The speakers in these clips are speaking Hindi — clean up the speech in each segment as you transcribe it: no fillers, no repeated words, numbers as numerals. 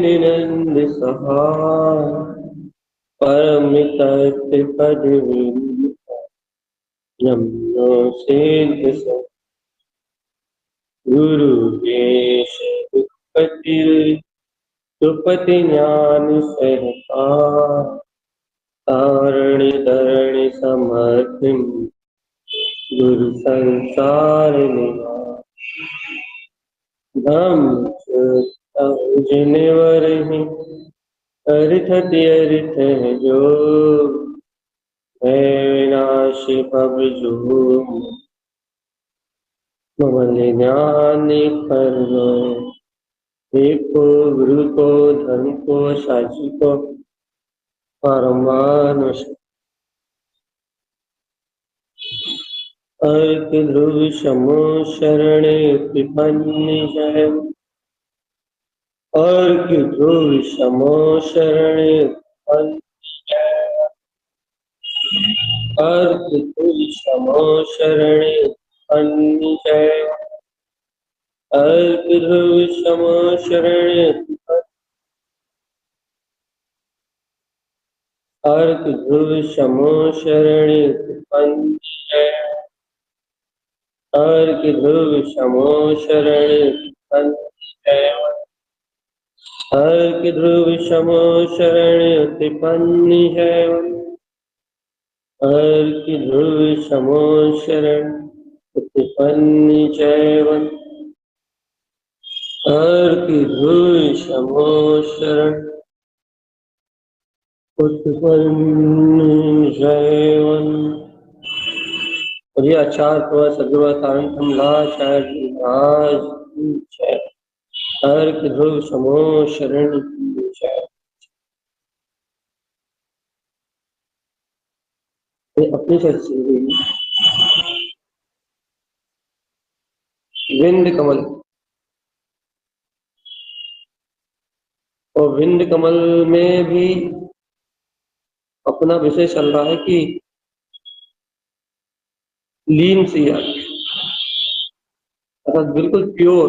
निनंद सहाय परम तत्व पद नमो सिद्ध गुरु केश दुपति सुपति ज्ञान सहता तारणी धरणी समर्थ गुरु संसार निवास धम्म जिनवर अर्थ अर्थ है जो है विनाशी भव जो ममल ज्ञान कर्म को गुरु को धन को साची को परमानुष अर्क ध्रुव समो शरण पिपन्नि जय अर्क ध्रुव समो शरण अर्क ध्रुव समो शरण जय अर्क ध्रुव समो शरण अर्क ध्रुव समो शरण जय अर्क ध्रुव समो शरण जय अर्क ध्रुव समो शरण तिपन्नि जय अर्क ध्रुव समो शरण तिपन्नि जय अर्क ध्रुव समो शरण उत्पन्न जय और ये आचार्य प्रवर सदगुरु तारण कमलाचार्य जी महाराज की जय अर्क ध्रुव समो शरण की जय। अपनी चर्चा विंद कमल और विंद कमल में भी अपना विषय चल रहा है कि लीन सी अर्थात बिल्कुल प्योर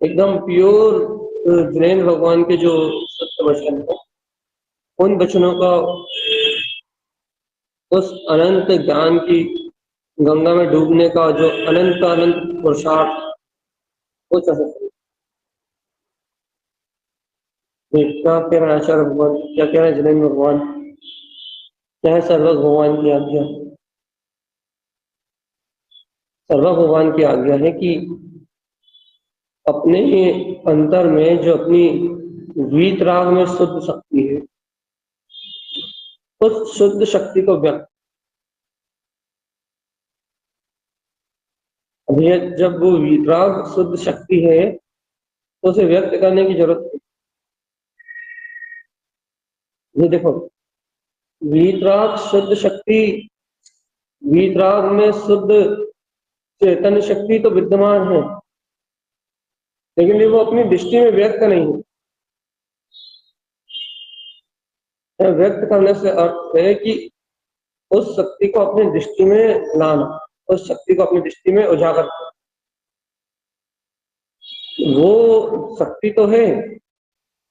एकदम प्योर जिनेन्द्र भगवान के जो सत्य वचन है उन वचनों का उस अनंत ज्ञान की गंगा में डूबने का जो अनंत अनंत पुरुषार्थ वो चल क्या कह रहे हैं आचार्य भगवान क्या कह रहे हैं जिनेन्द्र भगवान क्या है सर्वज्ञ भगवान की आज्ञा सर्व भगवान की आज्ञा है कि अपने अंतर में जो अपनी वीतराग में शुद्ध शक्ति है उस शुद्ध शक्ति को व्यक्त अभी जब वो वीतराग शुद्ध शक्ति है तो उसे व्यक्त करने की जरूरत है। ये देखो वीतराग शुद्ध शक्ति वीतराग में शुद्ध चैतन्य शक्ति तो विद्यमान है लेकिन वो अपनी दृष्टि में व्यक्त नहीं है। व्यक्त करने से अर्थ है कि उस शक्ति को अपनी दृष्टि में लाना उस शक्ति को अपनी दृष्टि में उजागर वो शक्ति तो है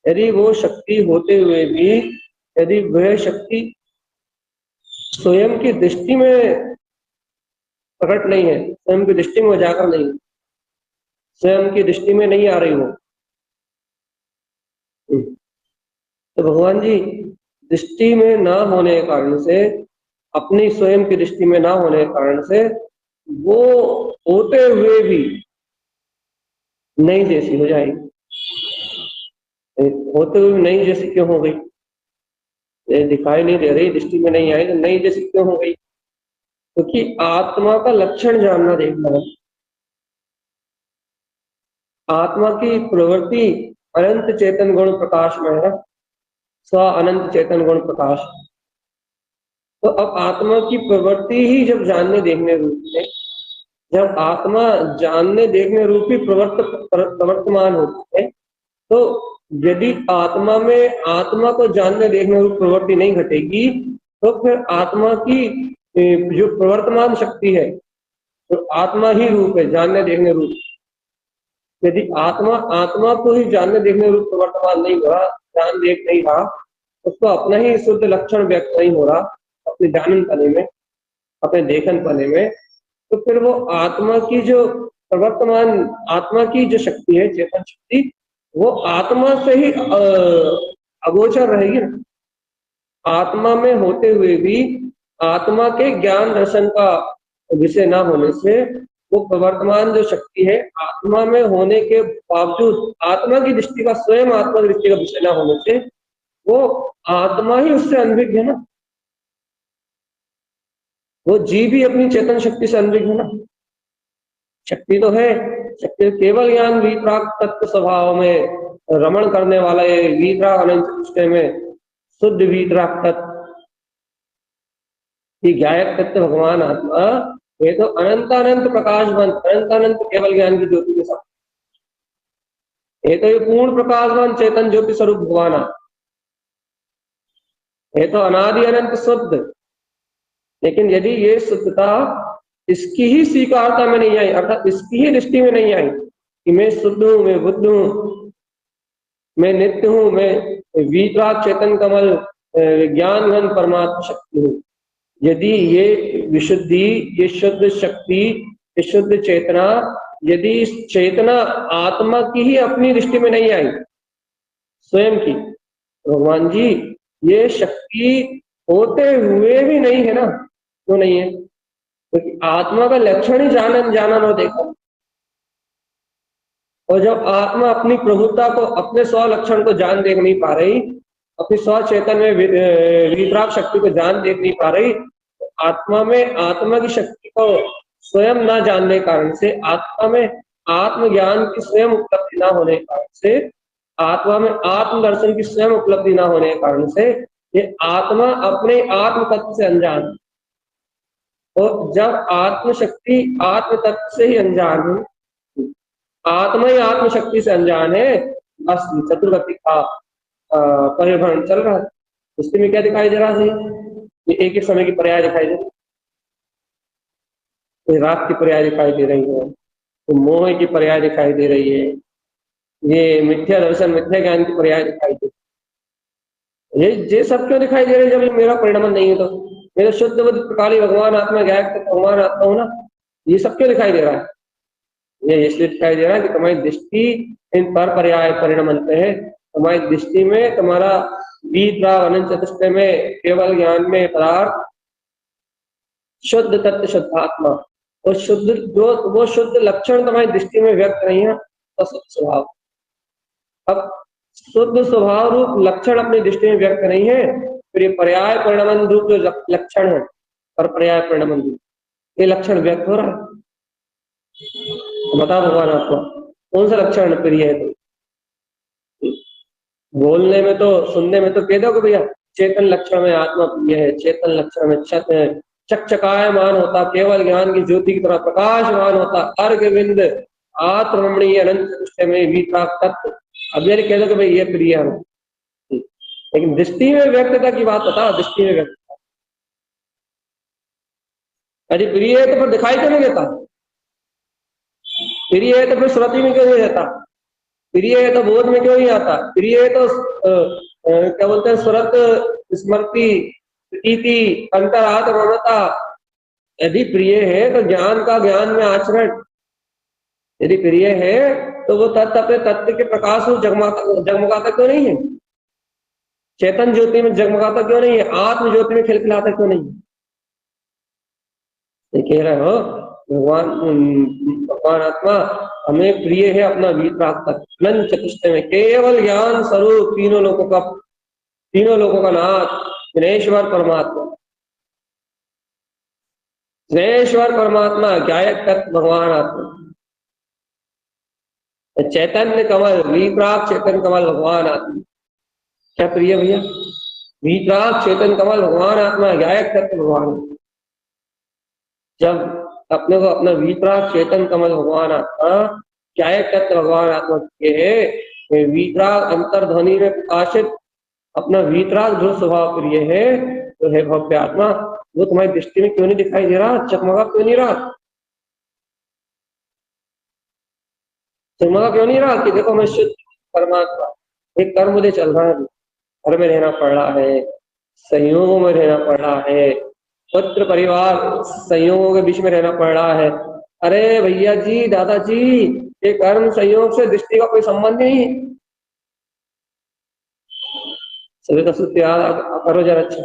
यदि वो शक्ति होते हुए भी यदि वह शक्ति स्वयं की दृष्टि में प्रकट नहीं है स्वयं की दृष्टि में उजागर नहीं है स्वयं की दृष्टि में नहीं आ रही हो तो भगवान जी दृष्टि में ना होने के कारण से अपनी स्वयं की दृष्टि में ना होने के कारण से वो होते हुए भी नहीं जैसी हो जाएगी होते हुए नहीं जैसी क्यों हो गई दिखाई नहीं दे रही दृष्टि में नहीं आई तो नहीं जैसी क्यों हो गई क्योंकि आत्मा का लक्षण जानना देखना है। आत्मा की प्रवृत्ति अनंत चेतन गुण प्रकाश में है स्व अनंत चेतन गुण प्रकाश तो अब आत्मा की प्रवृत्ति ही जब जानने देखने रूप में जब आत्मा जानने देखने रूप ही प्रवर्तमान होती है तो यदि आत्मा में आत्मा को जानने देखने रूप प्रवृत्ति नहीं घटेगी तो फिर आत्मा की जो प्रवर्तमान शक्ति है तो आत्मा ही रूप है जानने देखने रूप यदि आत्मा आत्मा को ही जानने देखने रूप प्रवर्तमान नहीं हो रहा, ध्यान देख नहीं रहा, उसको अपना ही शुद्ध लक्षण व्यक्त नहीं हो रहा अपने जानन पने में, अपने देखन पने में, तो फिर वो आत्मा की जो प्रवर्तमान आत्मा की जो शक्ति है, चेतन शक्ति, वो आत्मा से ही अगोचर रहेगी ना। आत्मा में होते हुए भी आत्मा के ज्ञान दर्शन का विषय ना होने से वो प्रवर्तमान जो शक्ति है, आत्मा में होने के बावजूद आत्मा की दृष्टि का, स्वयं आत्मा की दृष्टि का विषय ना होने से वो आत्मा ही उससे अनभिज्ञ है ना। वो जीव भी अपनी चेतन शक्ति से अनभिज्ञ है ना। शक्ति तो है, शक्ति केवल ज्ञान वितराग तत्व स्वभाव में रमण करने वाला है, वितराग अनंत चतुष्टय में शुद्ध वितराग तत्व, ज्ञायक तत्व भगवान आत्मा, ये तो अनंत अनंत प्रकाशवान, अनंत अनंत केवल ज्ञान की ज्योति के साथ, ये तो ये पूर्ण प्रकाशवान चेतन ज्योति स्वरूप भगवान आत्मा, ये तो अनादि अनंत शुद्ध। लेकिन यदि ये शुद्धता इसकी ही स्वीकारता में नहीं आई, अर्थात इसकी ही दृष्टि में नहीं आई कि मैं शुद्ध हूं, मैं बुद्ध हूं, मैं नित्य हूं, मैं वीतराग चेतन कमल ज्ञान घन परमात्मा शक्ति हूं, यदि ये विशुद्धि, ये शुद्ध शक्ति, ये शुद्ध चेतना, यदि इस चेतना आत्मा की ही अपनी दृष्टि में नहीं आई, स्वयं की, भगवान जी ये शक्ति होते हुए भी नहीं है ना। क्यों नहीं है? क्योंकि आत्मा का लक्षण ही जानन जानन और देखा। और जब आत्मा अपनी प्रभुता को, अपने स्व लक्षण को जान देख नहीं पा रही, अपनी स्व चेतन में वितराग शक्ति को जान देख नहीं पा रही, तो आत्मा में आत्मा की शक्ति को स्वयं न जानने के कारण से, आत्मा में आत्मज्ञान की स्वयं उपलब्धि न होने के कारण से, आत्मा में आत्म दर्शन की स्वयं उपलब्धि न होने के कारण से ये आत्मा अपने आत्म तत्व से अनजान। और जब आत्म शक्ति आत्म तत्व से ही अनजान है, आत्मा ही आत्म शक्ति से अनजान है, बस चतुर्गति का परिभ्रमण चल रहा है। उसके में क्या दिखाई दे रहा है? ये एक एक समय की पर्याय दिखाई दे रही है, रात की पर्याय दिखाई दे रही है, तो मोह की पर्याय दिखाई दे रही है, ये मिथ्या दर्शन मिथ्या ज्ञान की पर्याय दिखाई दे रही है। ये सब क्यों दिखाई दे रहे हैं? जब मेरा परिणाम नहीं है तो मेरा शुद्ध बुद्ध प्रकाली भगवान आत्मा गायक तक भगवान आत्मा हूं ना, ये सब क्यों दिखाई दे रहा है? ये इसलिए दिखाई दे रहा है कि तुम्हारी दृष्टि इन पर पर्याय परिणाम है। तुम्हारी दृष्टि में तुम्हारा वीतराग अनंत चतुष्टय में केवल ज्ञान में पदार्थ शुद्ध तत्व शुद्ध आत्मा, और शुद्ध जो वो शुद्ध लक्षण तुम्हारी दृष्टि में व्यक्त नहीं है, तो शुद्ध स्वभाव। अब शुद्ध स्वभाव रूप लक्षण अपनी दृष्टि में व्यक्त नहीं है, फिर ये पर्याय परिणाम रूप जो लक्षण है, पर पर्याय परिणाम रूप ये लक्षण व्यक्त हो रहा है। तो बता भगवान आपको कौन सा लक्षण प्रिय है? तो बोलने में तो, सुनने में तो कह दो कि भैया चेतन लक्षण में आत्मा प्रिय है, चेतन लक्षण में चकचकायमान होता, केवल ज्ञान की ज्योति की तरह प्रकाशमान होता, अर्घविंद आत्मरमणीय अनंत चतुष्टय में वीतराग तत्व। अब ये कह दो कि भाई ये प्रिय है, लेकिन दृष्टि में व्यक्तता की बात बता, दृष्टि में व्यक्तता। यदि प्रिय है तो फिर दिखाई क्यों नहीं देता? प्रिय है तो फिर श्रुति में क्यों नहीं रहता? प्रिय है तो बोध में क्यों नहीं आता? प्रिय है तो क्या बोलते हैं, स्वरत स्मृति प्रतीति अंतरात्म रमणता। यदि प्रिय है तो ज्ञान का ज्ञान में आचरण, यदि प्रिय है तो वो तत्व अपने तत्व के प्रकाश में जगमगाता क्यों नहीं है? चेतन ज्योति में जगमगाता क्यों नहीं है? आत्म ज्योति में खिलखिलाता क्यों नहीं है? ये कह रहे हो भगवान आत्मा हमें प्रिय है अपना वीतराग तत्व अनंत चतुष्टय में केवल ज्ञान स्वरूप, तीनों लोगों का नाथ ज्ञानेश्वर परमात्मा, ज्ञानेश्वर परमात्मा ज्ञायक तत्व भगवान आत्मा, चैतन्य कमल वीतराग चेतन कमल भगवान आत्मा। क्या प्रिय भैया? वीतराग चेतन कमल भगवान आत्मा, ज्ञायक तत्व भगवान। जब अपने को अपना वीतराग चेतन कमल भगवान आत्मा, ज्ञायक तत्व भगवान आत्मा के वीतराग अंतर्ध्वनि में प्रकाशित अपना वीतराग जो स्वभाव प्रिय है, तो है भव्य आत्मा, वो तुम्हारी दृष्टि में क्यों नहीं दिखाई दे रहा? चकमगा क्यों नहीं रहा? जगमगा क्यों नहीं रहा कि देखो मैं शुद्ध परमात्मा, एक कर्म मुझे चल रहा है, घर में रहना पड़ रहा है, संयोगों में रहना पड़ रहा है, पुत्र परिवार संयोगों के बीच में रहना पड़ रहा है। अरे भैया जी, दादाजी, ये कर्म संयोग से दृष्टि का कोई संबंध नहीं। सभी का सूत्र याद करो जरा अच्छा,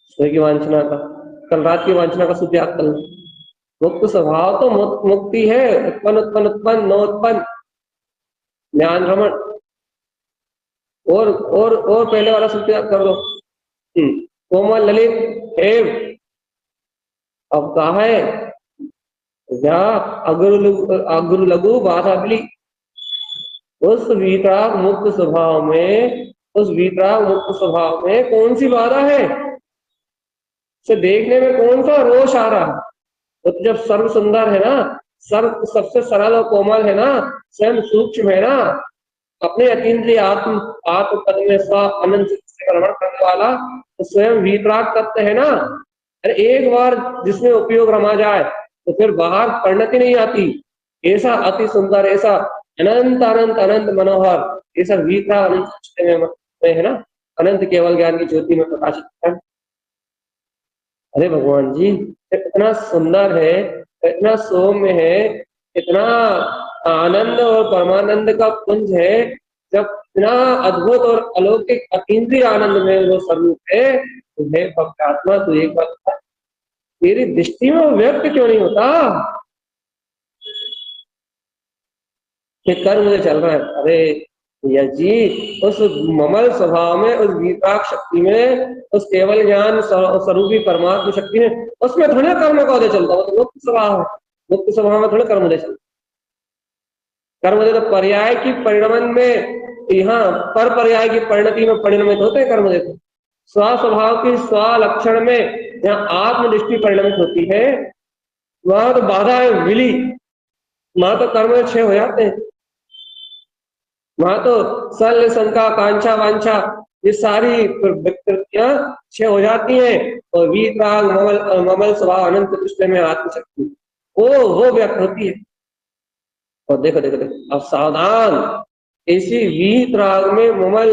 सुबह की वांछना का, कल रात की वांछना का सूत्र याद कर लो। मुक्त स्वभाव तो मुक्ति है, उत्पन्न उत्पन्न उत्पन्न न उत्पन्न ज्ञान रमण। और पहले वाला सूत्र याद कर लो। कोमल ललित एव अब कहा है या अग्र लघु बाधा बिली। उस वीतराग मुक्त स्वभाव में, उस वीतराग मुक्त स्वभाव में कौन सी बाधा है? उसे देखने में कौन सा रोष आ रहा है? तो जब सर्व सुंदर है ना, सर्व सबसे सरल और कोमल है ना, स्वयं सूक्ष्म है ना, अपने अतीन्द्रिय आत्म आत्म पद में स्व अनंत से भ्रमण करने वाला तो स्वयं वीतराग तत्व है ना। अरे एक बार जिसमें उपयोग रमा जाए तो फिर बाहर परिणति नहीं आती। ऐसा अति सुंदर, ऐसा अनंत अनंत अनंत मनोहर, ऐसा वीतराग अनंत में है ना, अनंत केवल ज्ञान की ज्योति में प्रकाशित है। अरे भगवान जी, इतना सुंदर है, इतना सौम्य है, इतना आनंद और परमानंद का पुंज है, जब इतना अद्भुत और अलौकिक अतीन्द्रिय आनंद में वो स्वरूप है, तुम्हें भक्त आत्मा तू एक बात बता, तेरी दृष्टि में वो व्यक्त क्यों नहीं होता? ये कर्म मुझे चल रहा है। अरे भैया जी, उस ममल स्वभाव में, उस विपाक शक्ति में, उस केवल ज्ञान स्वरूपी परमात्मा शक्ति में, उसमें थोड़े कर्म का उदय चलता। वो तो मुक्त स्वभाव है, मुक्त स्वभाव में थोड़े कर्म उदय चलता। कर्म उदय तो पर्याय की परिणमन में, यहाँ पर पर्याय की परिणति में परिणमित होते हैं कर्म उदय। स्व स्वभाव की स्व लक्षण में जहाँ आत्मदृष्टि परिणमित होती है, वहां तो बाधा है विली, वहां तो कर्म क्षय हो जाते हैं। वहां तो सल शंका कांक्षा वांछा ये सारी विकृतियां क्षय हो जाती हैं और वीतराग ममल स्वभाव अनंत कृष्ण में आत्मशक्ति वो व्यक्त होती है। और देखो देखो देखो, अब सावधान, इसी वीतराग में ममल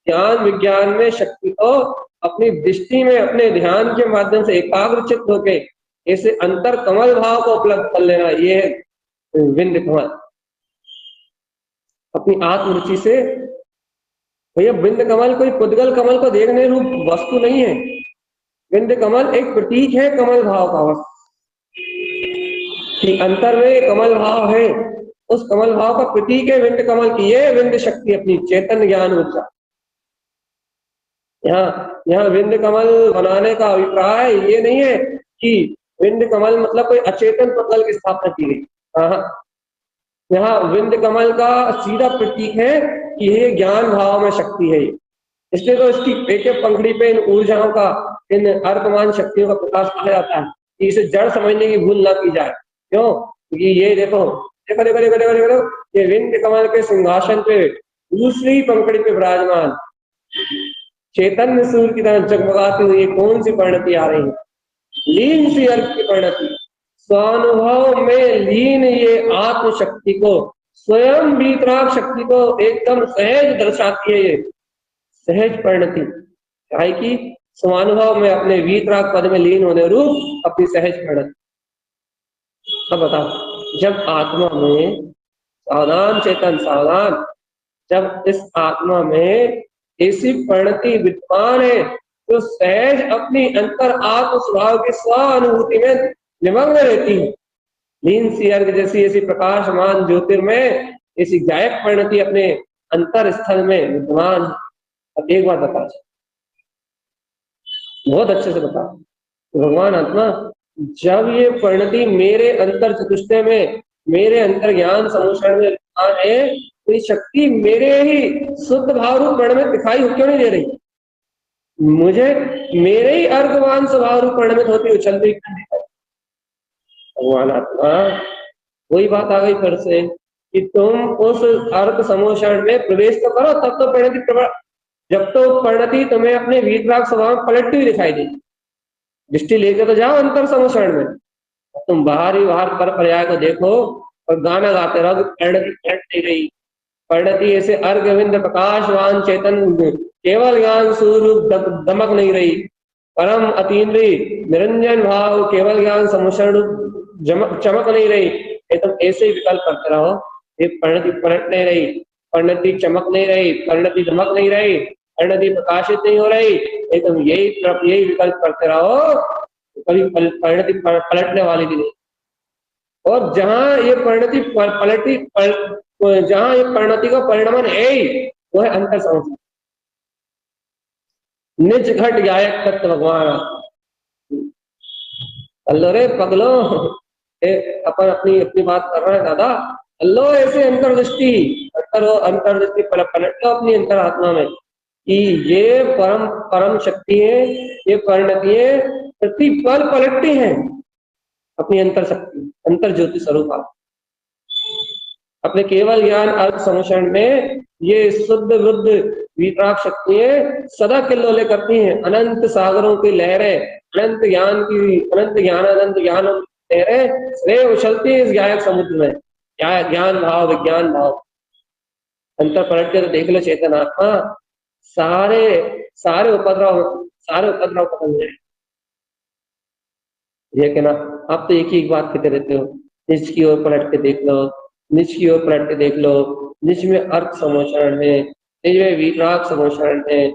ज्ञान विज्ञान में शक्ति को अपनी दृष्टि में, अपने ध्यान के माध्यम से एकाग्रचित होके ऐसे अंतर कमल भाव को उपलब्ध कर लेना, ये है विंध्य कमल। अपनी आत्मरुचि से, भैया विंध्य कमल कोई पुद्गल कमल को देखने रूप वस्तु नहीं है। विंध्य कमल एक प्रतीक है कमल भाव का, कि अंतर में कमल भाव है, उस कमल भाव का प्रतीक है विंध्य कमल की। ये विंध्य शक्ति अपनी चेतन ज्ञान ऊर्जा। यहाँ विंध्य कमल बनाने का अभिप्राय ये नहीं है कि विंध्य कमल मतलब कोई अचेतन पुद्गल की स्थापना की गई। यहाँ विंध्य कमल का सीधा प्रतीक है कि ये ज्ञान भाव में शक्ति है। इसलिए तो इसकी एक एक पंखड़ी पे इन ऊर्जाओं का, इन अर्कमान शक्तियों का प्रकाश किया जाता है कि इसे जड़ समझने की भूल ना की जाए। क्यों? क्योंकि ये देखो देखो देखो देखो देखो देखो, ये विंध्य कमल के सिंहासन पे दूसरी पंखड़ी पे विराजमान चैतन्य सूर्य की तरह जगमगाती हुई कौन सी परिणति आ रही है? लीन सी अर्थ की परिणति, स्वानुभव में लीन ये आत्म शक्ति को, स्वयं वीतराग शक्ति को एकदम सहज दर्शाती है। ये सहज परिणति है कि स्वानुभव में अपने वीतराग पद में लीन होने रूप अपनी सहज परिणति। अब बताओ, जब आत्मा में सावधान चेतन सावधान, जब इस आत्मा में ऐसी परिणति विद्यमान है तो सहज अपनी अंतर आत्म स्वभाव की स्व अनुभूति में निमग्न रहती है। लीन सी अर्घ जैसी ऐसी प्रकाशमान ज्योतिर्मय ऐसी गायक परिणति अपने अंतर स्थल में विद्यमान। अब एक बात बता, बहुत अच्छे से बता, भगवान आत्मा जब ये परिणति मेरे अंतर चतुष्टय में, मेरे अंतर ज्ञान समुचरण में विद्यमान है, तो ये शक्ति मेरे ही शुद्ध भाव रूप वर्ण में दिखाई क्यों नहीं दे रही? मुझे मेरे ही अर्घवान स्वभाव रूप परिणमित होती उछलती भगवान आत्मा। वही बात आ गई फिर से कि तुम उस अर्थ समोषण में प्रवेश तो करो, तब तो परिणति, जब तो परिणति तुम्हें अपने वीतराग स्वभाव पलटती हुई दिखाई देगी। दृष्टि लेकर तो जाओ अंतर समोषण में, तुम बाहर ही बाहर पर पर्याय को देखो और गाना गाते रहो, परिणति पलट नहीं रही। परिणति ऐसे अर्घ विंद प्रकाशवान चेतन केवल ज्ञान स्वरूप दमक नहीं रही। परम अतीन्द्रिय निरंजन भाव केवल ज्ञान समुषण चमक नहीं रही। एकदम ऐसे ही विकल्प करते रहो। ये परिणति पलट नहीं रही, परिणति चमक नहीं रही, परिणति दमक नहीं रही, परिणति प्रकाशित नहीं हो रही। एकदम यही विकल्प करते रहो, कभी परिणति पलटने वाली भी नहीं। और जहां ये परिणति जहां ये परिणति का परिणमन है ही, वो है अंतर समझ। निज घट गायक तत्व भगवान। अल्लो रे पगलो, अपन अपनी अपनी बात कर रहे हैं दादा। अल्लो ऐसे अंतर्दृष्टि अंतर्दृष्टि पलट लो अपनी अंतरात्मा में कि ये परम शक्ति है, ये परिणति है, प्रतिपल पलटती है अपनी अंतर शक्ति, अंतर ज्योति स्वरूप। अपने केवल ज्ञान अर्थ समुषण में ये शुद्ध बुद्ध वितराग शक्तियां सदा किल्लोले करती हैं। अनंत सागरों की लहरें, अनंत ज्ञान अनंत ज्ञान लहरें वे उछलती है इस गायक समुद्र में। ज्ञान भाव, विज्ञान भाव। अंतर पलट के तो देख लो चेतन आत्मा, सारे उपद्रव खत्म जाए। ये कहना, आप तो एक ही बात कहते रहते हो, निज की ओर पलट के देख लो, निज की ओर पलट के देख लो। निज में अर्थ समोचरण है, निज में वितराग समोचरण है।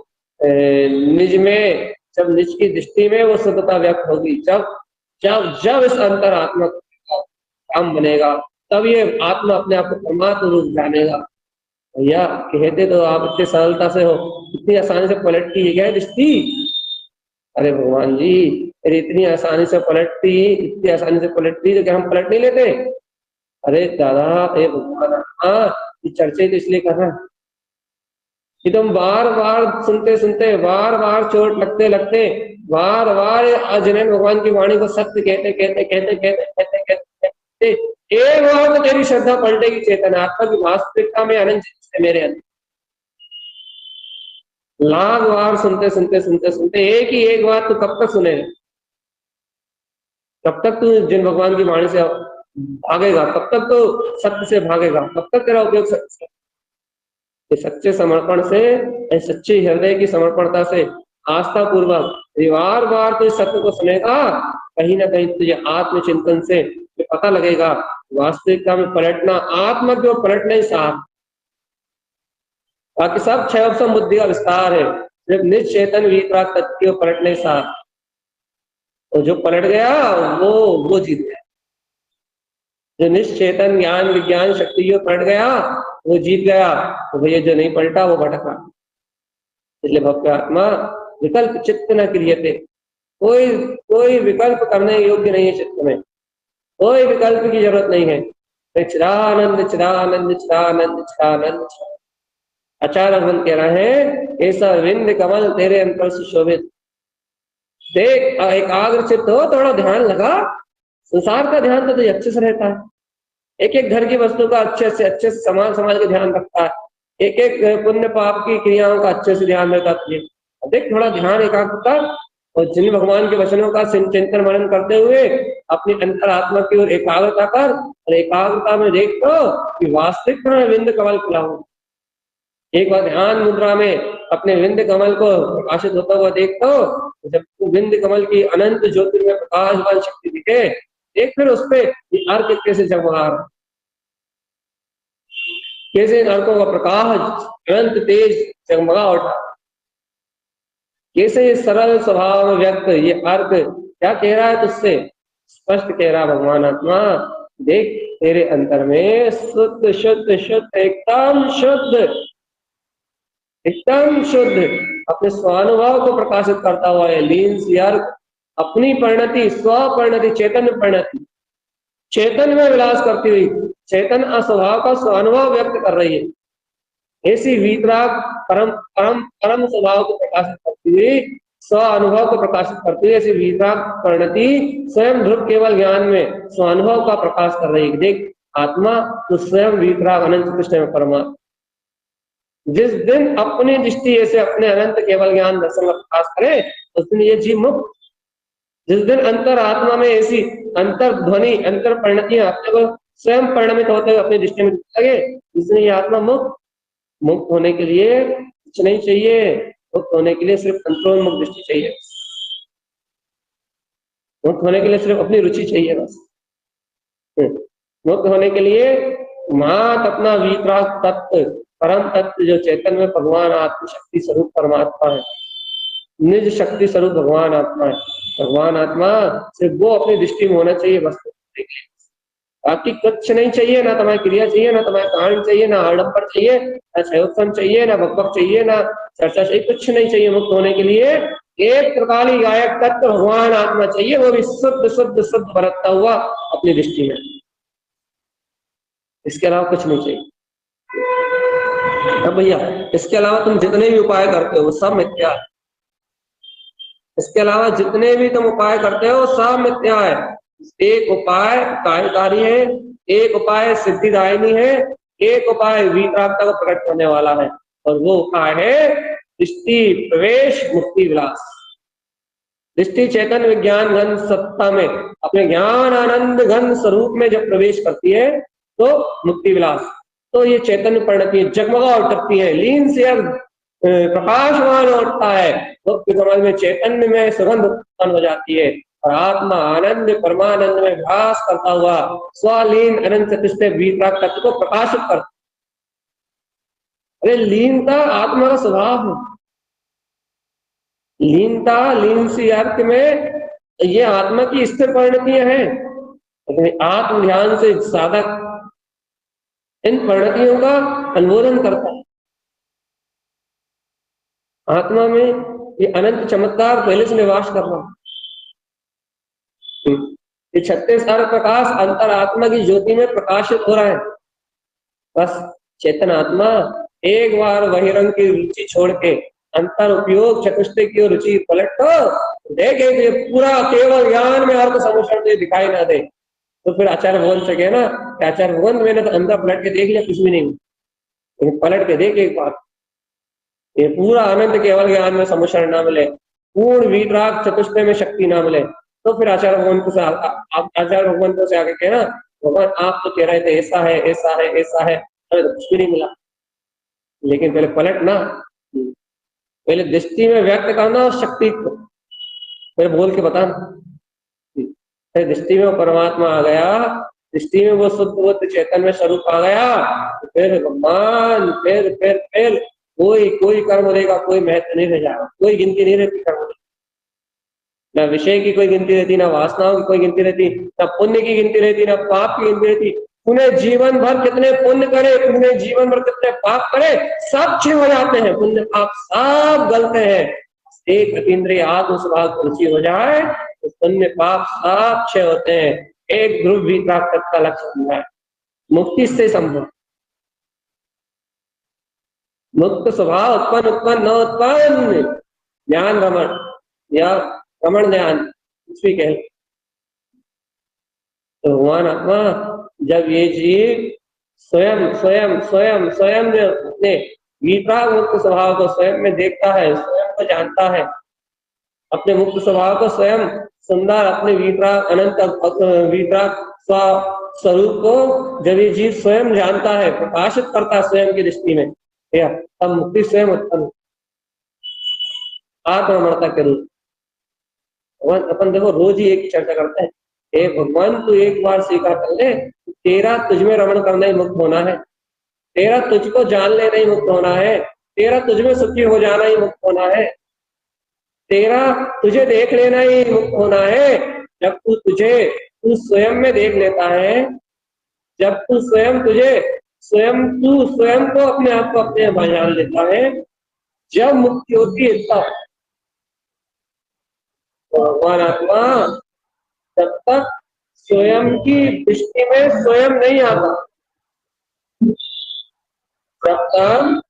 निज में जब निज की दृष्टि में वो शुद्धता व्यक्त होगी, जब जब जब इस अंतरात्मा का काम बनेगा, तब ये आत्मा अपने आप को परमात्मा रूप जानेगा। भैया कहते तो आप इतनी सरलता से हो, इतनी आसानी से पलटती है क्या दृष्टि? अरे भगवान जी, अरे इतनी आसानी से पलटती तो क्या हम पलट नहीं लेते? अरे दादा, ए भगवान, ये चर्चे तो इसलिए कर रहे हैं कि तुम बार बार सुनते बार बार चोट लगते बार बार अजनैन भगवान की वाणी को सत्य कहते एक बार तो तेरी श्रद्धा पलटेगी चेतन आत्मा की वास्तविकता में अनंत है मेरे अंदर। लाख बार सुनते एक बात तो कब तक सुनेगा? कब तक तू जिन भगवान की वाणी से भागेगा? कब तक तो सत्य से भागेगा? कब तक तेरा उपयोग सत्य से? सच्चे समर्पण से, सच्चे हृदय की समर्पणता से, आस्था पूर्वक बार बार तो इस सत्य को सुनेगा, कहीं ना कहीं तुझे आत्मचिंतन से पता लगेगा वास्तविकता में पलटना आत्मा की ओर पलटना ही साथ। बाकी सब क्षय बुद्धि का विस्तार है, जब निज चेतन वितराग तत्व की ओर पलटने साथ। तो जो पलट गया वो जीत गया। जो निश्चेतन ज्ञान विज्ञान शक्ति जो पलट गया वो जीत गया। तो भैया जो नहीं पलटा वो भटका। इसलिए भक्त आत्मा विकल्प चित्त न क्रियते, कोई विकल्प करने योग्य नहीं है चित्त में, कोई विकल्प की जरूरत नहीं है। चिदानंद चिदानंद चिदानंद चिदानंद। आचार्य भगवान कह रहे हैं, ऐसा विंद कमल तेरे अंतर से शोभित। देख, एकाग्र चित्त हो, थोड़ा ध्यान लगा। संसार का ध्यान तो अच्छे से रहता है, एक एक घर की वस्तु का अच्छे से समाज का ध्यान रखता है, एक एक पुण्य पाप की क्रियाओं का अच्छे से ध्यान रहता है। देख, थोड़ा ध्यान एकाग्रता और जिन भगवान के वचनों का चिंतन मनन करते हुए अपनी अंतरात्मा की ओर एकाग्रता कर, और एकाग्रता में देख तो कि वास्तविक विंद कमल खुला हो। एक बार ध्यान मुद्रा में अपने विंद कमल को प्रकाशित होता हुआ देख तो, जब विंद कमल की अनंत ज्योति में प्रकाशवान शक्ति दिखे, एक फिर उस पर अर्क कैसे जगमगा रहा, कैसे इन अर्कों का प्रकाश अनंत तेज जगमगा उठा, कैसे इस सरल स्वभाव में व्यक्त ये अर्क क्या कह रहा है तुझसे? स्पष्ट कह रहा भगवान आत्मा, देख तेरे अंतर में शुद्ध शुद्ध शुद्ध एकदम शुद्ध अपने स्वानुभव को प्रकाशित करता हुआ है। लीन सी अर्क अपनी परिणति, स्वपरिणति, चेतन में विलास करती हुई, चेतन अस्वभाव का स्वानुभव व्यक्त कर रही है। ऐसी वीतराग परम स्वभाव को प्रकाशित करती हुई, स्व अनुभव को प्रकाशित करती हुई, ऐसी वीतराग परिणति स्वयं ध्रुव केवल ज्ञान में स्वानुभव का प्रकाश कर रही है। देख आत्मा तो स्वयं वीतराग अनंत कृष्ण में परमात्मा। जिस दिन अपनी दृष्टि ऐसे अपने अनंत केवल ज्ञान दर्शन का प्रकाश करे, उस दिन ये जीव मुक्त। जिस दिन अंतर आत्मा में ऐसी अंतर ध्वनि, अंतर परिणतियां अपने को स्वयं परिणमित होते हुए अपनी दृष्टि में लगे, इसलिए ये आत्मा मुक्त होने के लिए कुछ नहीं चाहिए, मुक्त होने के लिए सिर्फ अंतरोन्मुख दृष्टि चाहिए, मुक्त होने के लिए सिर्फ अपनी रुचि चाहिए बस। मुक्त होने के लिए मात अपना वीतराग तत्व, परम तत्व जो चैतन्य में भगवान आत्म शक्ति स्वरूप परमात्मा है, निज शक्ति स्वरूप भगवान आत्मा है, भगवान आत्मा सिर्फ वो अपनी दृष्टि में होना चाहिए बस। बाकी कुछ नहीं चाहिए, ना तुम्हारी क्रिया चाहिए, ना तुम्हारे कारण चाहिए, ना आडंबर चाहिए, ना क्षयोत्सम चाहिए, ना बकबक चाहिए, ना चर्चा चाहिए, कुछ नहीं चाहिए। मुक्त होने के लिए एक त्रिकाली गायक तत्व भगवान आत्मा चाहिए, वो भी शुद्ध शुद्ध शुद्ध बरतता हुआ अपनी दृष्टि में, इसके अलावा कुछ नहीं चाहिए। अब भैया इसके अलावा तुम जितने भी उपाय करते हो वो सब मिथ्या है, इसके अलावा जितने भी तुम उपाय करते हो सब मिथ्या है। एक उपाय कार्यकारी है, एक उपाय सिद्धिदायिनी है, एक उपाय वीतरागता को प्रकट करने वाला है, और वो उपाय है दृष्टि प्रवेश मुक्ति विलास। दृष्टि चेतन विज्ञान घन सत्ता में अपने ज्ञान आनंद घन स्वरूप में जब प्रवेश करती है तो मुक्ति विलास, तो ये चैतन्य परिणति जगमगा उठती है, लीन से अब प्रकाशमान उठता है, तो समझ में चैतन्य में सुगंध उत्पन्न हो जाती है, और आत्मा आनंद परमानंद में भास करता हुआ स्वलीन अनंत चतुष्टय वीतराग तत्व को प्रकाशित करता। अरे लीनता आत्मा का स्वभाव है, लीनता लीन सी अर्थ में ये आत्मा की स्थिर परिणतियां हैं, लेकिन आत्म ध्यान से साधक इन परिणतियों का अनुमोदन करता है। आत्मा में ये अनंत चमत्कार पहले से निवास कर रहा है, ये 36 अर्घ प्रकाश अंतर आत्मा की ज्योति में प्रकाशित हो रहा है। बस चेतन आत्मा एक बार वही रंग की रुचि छोड़ के अंतर उपयोग चतुष्टय की रुचि पलट तो देखे कि पूरा केवल ज्ञान में अर्थ समुचरण तो दिखाई ना दे, तो फिर आचार्य बोल सके ना, आचार्य भगवान मैंने तो अंदर पलट के देख लिया, कुछ भी नहीं, लेकिन पलट के देख एक बार, ये पूरा आनंद केवल ज्ञान में समुचरण ना मिले, पूर्ण वीतराग चतुष्टय में शक्ति ना मिले, तो फिर आचार्य भगवान को आचार्य भगवान को से आगे कहना भगवान आप तो कह रहे थे ऐसा है ऐसा है ऐसा है, अरे तो कुछ भी नहीं मिला। लेकिन पहले पलटना, पहले दृष्टि में व्यक्त करना और शक्ति को पहले बोल के बताना। दृष्टि में परमात्मा आ गया, दृष्टि में वो शुद्ध बुद्ध चैतन्य में स्वरूप आ गया, तो फिर भगवान फिर कोई कर्म देगा, कोई महत्व नहीं रह जाएगा, कोई गिनती नहीं रहती कर्म, ना विषय की कोई गिनती रहती, ना वासनाओं की कोई गिनती रहती, ना पुण्य की गिनती रहती, ना पाप की गिनती रहती। उन्हें जीवन भर कितने पुण्य करे, उन्हें जीवन भर कितने पाप करे, सब क्षय हो जाते हैं, पुण्य पाप सब गलते हैं। एक अतीन्द्रिय आत्म स्वभाव को रुचि हो जाए तो पुण्य पाप सब क्षय होते हैं। एक ध्रुव भी प्राप्त का लक्ष्य बन जाए, मुक्ति से संभव। मुक्त स्वभाव उत्पन्न न उत्पन्न ज्ञान रमण या रमण ध्यान कुछ भी कहे, तो भगवान आत्मा जब ये जीव स्वयं स्वयं स्वयं स्वयं जो अपने वीतराग मुक्त स्वभाव को स्वयं में देखता है, स्वयं को जानता है, अपने मुक्त स्वभाव को स्वयं सुंदर अपने वीतराग अनंत वीतराग स्वरूप को जब ये जीव स्वयं जानता है, प्रकाशित करता है स्वयं की दृष्टि में, तब मुक्ति स्वयं उत्पन्न आत्मरमणता के रूप। अपन देखो रोज ही एक चर्चा करते हैं, हे भगवान तू एक बार स्वीकार कर ले, तेरा तुझमें रमण करना ही मुक्त होना है, तेरा तुझको जान लेना ही मुक्त होना है, तेरा तुझमें सुखी हो जाना ही मुक्त होना है, तेरा तुझे देख लेना ही मुक्त होना है। जब तू स्वयं में देख लेता है, जब तू स्वयं को अपने आप को अपने जान लेता है, जब मुक्ति होती है तब भगवान आत्मा जब तक स्वयं की दृष्टि में स्वयं नहीं आता, जब तक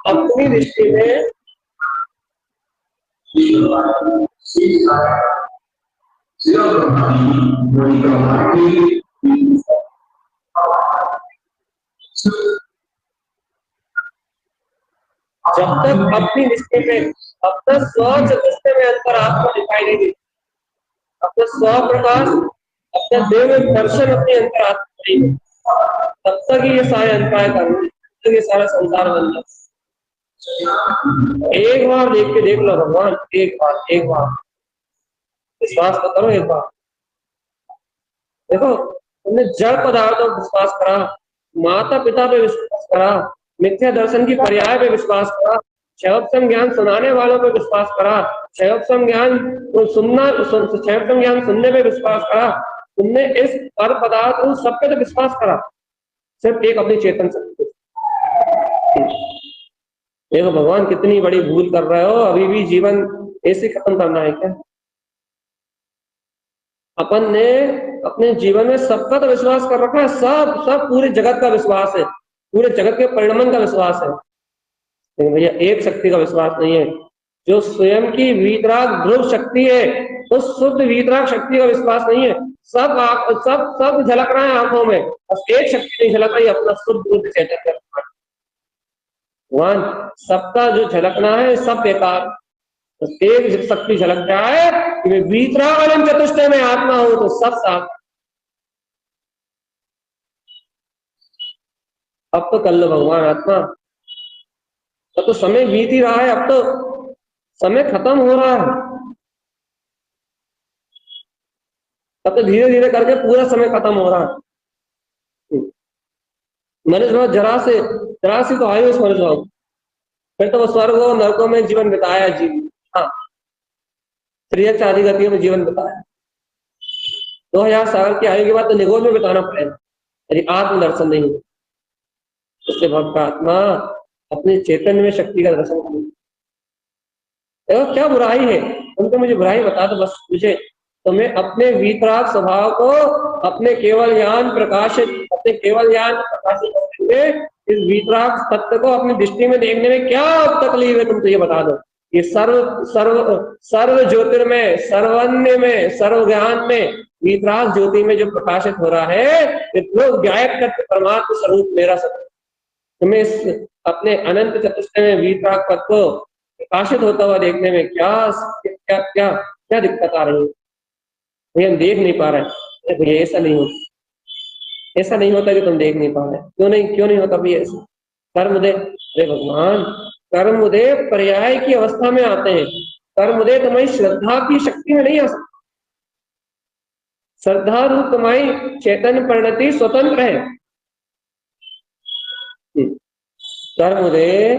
अपनी दृष्टि में जब तक अपनी दृष्टि में अपना स्व चतुष्टय में अंतर आत्मा दिखाई नहीं देती, अपना स्व प्रकाश अपने देह में दर्शन अपने अंतर आत्मा नहीं है, तब तक ये सारे अंतराय करने, तब तक ये सारा संसार बन जाता। एक बार देख के देख लो भगवान, एक बार विश्वास तो करो एक बार। देखो, तुमने जड़ पदार्थों पर विश्वास करा, माता पिता पे विश्वास करा, मिथ्या दर्शन की पर्याय पे विश्वास करा, क्षयोत्तम ज्ञान सुनाने वालों पे विश्वास करा, क्षयोत्तम ज्ञान क्षयोत्तम ज्ञान सुनने पे विश्वास करा, तुमने इस पर पदार्थ उन सब पे तो विश्वास करा, सिर्फ एक अपनी चेतन शक्ति। देखो भगवान कितनी बड़ी भूल कर रहे हो, अभी भी जीवन ऐसे खत्म करना है क्या? अपन ने अपने जीवन में सबका तो विश्वास कर रखा है, सब सब पूरे जगत का विश्वास है, पूरे जगत के परिणमन का विश्वास है, लेकिन भैया एक शक्ति का विश्वास नहीं है, जो स्वयं की वीतराग ध्रुव शक्ति है, उस शुद्ध वीतराग शक्ति का विश्वास नहीं है। सब सब झलक रहा है आंखों में, बस एक शक्ति नहीं झलक रही, अपना शुद्ध बुद्ध चैतन्य भगवान। सबका जो झलकना है सब बेकार, तो एक शक्ति झलक जाए कि वीतराग चतुष्टय में आत्मा हो तो सब साथ। अब तो कर लो भगवान आत्मा, अब तो समय बीत ही रहा है, अब तो समय खत्म हो रहा है, अब तो धीरे धीरे करके पूरा समय खत्म हो रहा है। मनुष्य जरा सी तो आयु मनुष्य, फिर तो वो स्वर्ग और नरकों में जीवन बिताया, हाँ त्रियक आदि गतियों में जीवन बिताया, 2000 साल की आयु के बाद तो निगोर में बिताना पड़ेगा यदि आत्मदर्शन नहीं हो। इसलिए भक्त आत्मा अपने चैतन्य में शक्ति का दर्शन करें। देखो क्या बुराई है, तुमको मुझे बुराई बता दो बस, मुझे तुम्हें अपने वीतराग स्वभाव को अपने केवल ज्ञान प्रकाशित करने, इस वीतराग तत्व को अपनी दृष्टि में देखने में क्या तकलीफ है, तुम तो ये बता दो। ये सर्व ज्योतिर्मय, सर्वन्य में, सर्व ज्ञान में, वीतराग ज्योति में जो प्रकाशित हो रहा है, वो गायक तत्व परमात्मा स्वरूप मेरा सत्य, तुम्हें इस अपने अनंत चतुष्टय में वीतराग पद को प्रकाशित होता हुआ देखने में क्या क्या क्या क्या दिक्कत आ रही है? भैया हम देख नहीं पा रहे। भैया ऐसा नहीं होता, ऐसा नहीं होता कि तुम देख नहीं पा रहे। क्यों नहीं होता भैया ऐसा? कर्मोदय, अरे भगवान कर्मोदय पर्याय की अवस्था में आते हैं, कर्मोदय तुम्हारी श्रद्धा की शक्ति में नहीं आ सकता। श्रद्धा रूप तुम्हारी चैतन्य परिणति स्वतंत्र है। कर्मोदय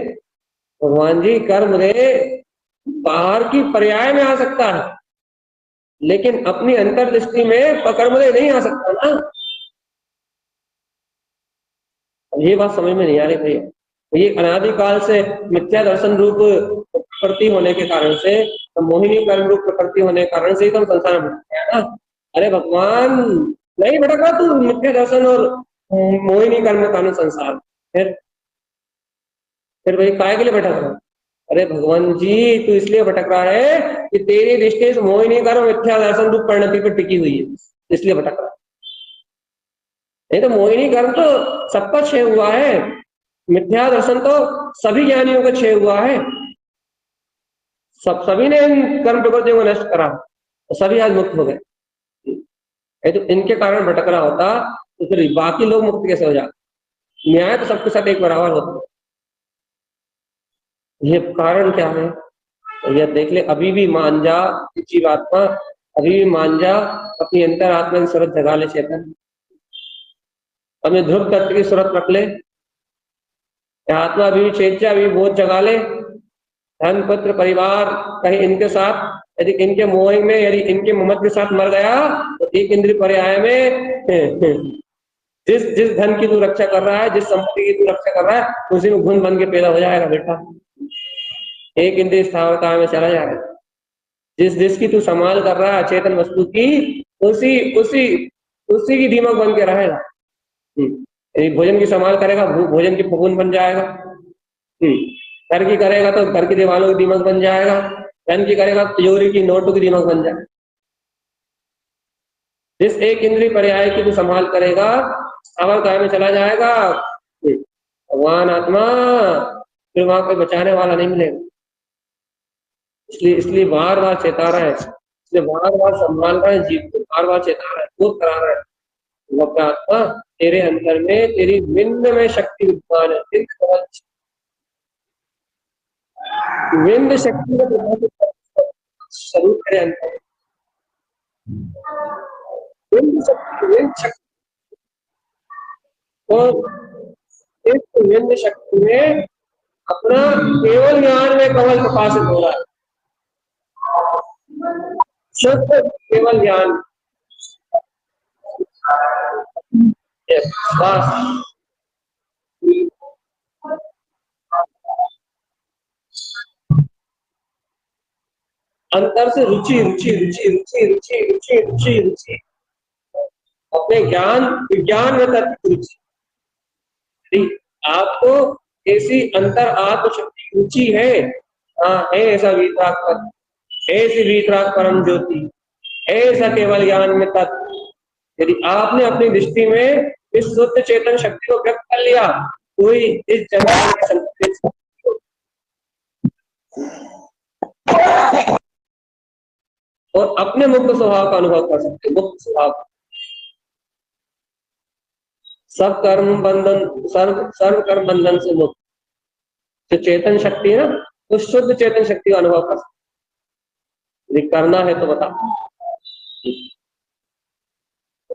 भगवान जी, कर्मोदय बाहर की पर्याय में आ सकता है, लेकिन अपनी अंतर्दृष्टि में कर्मोदय नहीं आ सकता ना। ये बात समझ में नहीं आ रही भैया। ये अनादिकाल से मिथ्या दर्शन रूप प्रकृति होने के कारण से, तो मोहिनी कर्म रूप प्रकृति होने के कारण से ही तो संसार में भटक गया ना। अरे भगवान नहीं भटका तू मिथ्या दर्शन और मोहिनी कर्म कानून संसार, फिर भाई काय के लिए भटक रहा? अरे भगवान जी तू इसलिए भटक रहा है कि तेरी दृष्टि मोहिनी कर्म मिथ्या दर्शन रूप परिणति पर टिकी हुई है, इसलिए भटक रहा है। नहीं तो मोहिनी कर्म तो सबका क्षय हुआ है, मिथ्या दर्शन तो सभी ज्ञानियों का क्षय हुआ है, सभी ने इन कर्म प्रकृतियों को नष्ट करा, तो सभी आज मुक्त हो गए। तो इनके कारण भटक रहा होता तो फिर बाकी लोग मुक्त कैसे हो जाते? न्याय तो सबके साथ एक बराबर होता। ये कारण क्या है? ये देख ले, अभी भी मान जा जीवात्मा, अभी भी मान जा, अपनी अंतर आत्मा की सूरत जगा ले चेतन, अपने ध्रुव तत्व की सूरत रख ले, आत्मा अभी भी चेत जा, अभी बोध जगा ले। धन पुत्र परिवार कहीं इनके साथ, यदि इनके मोह में, यदि इनके ममत के साथ मर गया तो एक इंद्रिय पर्याय में जिस धन की तू रक्षा कर रहा है, जिस संपत्ति की तू रक्षा कर रहा है, उसी में घुन बन के पैदा हो जाएगा बेटा। एक इंद्रिय स्थावरता में चला जाएगा। जिसकी तू संभाल कर रहा है चेतन वस्तु की, उसी की दीमक बन के रहेगा। भोजन की संभाल करेगा, भोजन की फफूंद बन जाएगा। घर की करेगा तो घर की दीवारों की दीमक बन जाएगा। धन की करेगा तिजोरी की नोटों की दीमक बन जाएगा। जिस एक इंद्रिय पर्याय की तू संभाल करेगा, स्थावर काय में चला जाएगा। भगवान आत्मा फिर वहां कोई बचाने वाला नहीं मिलेगा। इसलिए बार बार चेता रहा है, जो बार बार संभाल रहा है, जीव को बार बार चेता रहा है, बोध करा रहा है, वो अपना आत्मा तेरे अंदर में, तेरी विंद में शक्ति विद्यमान है। विंद शक्ति का स्वरूप तेरे अंदर, विंद शक्ति और इस विंद शक्ति में अपना केवल ज्ञान में कमल प्रकाशित हो रहा है, शुद्ध केवल ज्ञान। अंतर से रुचि रुचि रुचि रुचि रुचि रुचि रुचि रुचि अपने ज्ञान विज्ञान में तत्व रुचि। आपको ऐसी अंतर आत्मशक्ति रुचि है, हाँ है ऐसा वीतराग पर, ऐसी वीतराग परम ज्योति, ऐसा केवल ज्ञान में तत्व। यदि आपने अपनी दृष्टि में इस शुद्ध चेतन शक्ति को व्यक्त कर लिया, कोई इस जगह और अपने मुक्त स्वभाव का अनुभव कर सकते, मुक्त स्वभाव। सब कर्म बंधन, सर्व कर्म बंधन से मुक्त जो चेतन शक्ति है ना, तो शुद्ध चेतन शक्ति का अनुभव कर सकते। यदि करना है तो बता।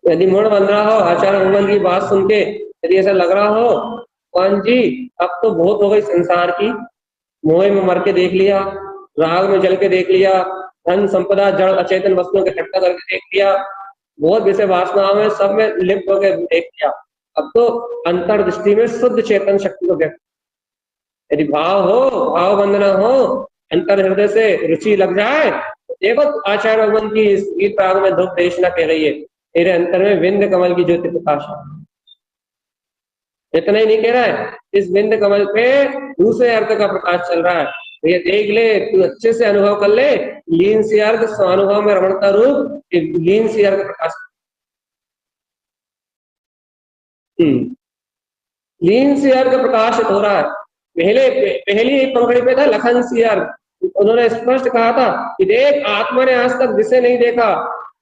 यदि मूड बन रहा हो आचार्य भगवान की बात सुन के, यदि ऐसा लग रहा हो कौन जी अब तो बहुत हो गई संसार की, मोह में मर के देख लिया, राग में जल के देख लिया, धन संपदा जड़ अचेतन वस्तुओं के इकट्ठा करके देख लिया, बहुत विषय वासनाओं में सब में लिप्त होकर देख लिया, अब तो अंतर्दृष्टि में शुद्ध चेतन शक्ति को व्यक्त। यदि भाव हो, भाव वंदना हो, अंतर हृदय से रुचि लग जाए, देखो आचार्य भगवान की इस गीत राग में धूप देशना कह रही है, तेरे अंतर में विंद कमल की ज्योति प्रकाश। इतना ही नहीं कह रहा है, इस विंद कमल पे दूसरे अर्थ का प्रकाश चल रहा है। ये देख ले, तू अच्छे से अनुभव कर ले, लीन सी अर्घ स्वानुभव में रमणता रूप, लीन सी अर्घ प्रकाश। लीन सी अर्घ प्रकाशित हो रहा है। पहली पंक्ति पे था लखन सी अर्घ, उन्होंने स्पष्ट कहा था कि देख आत्मा ने आज तक जिसे नहीं देखा,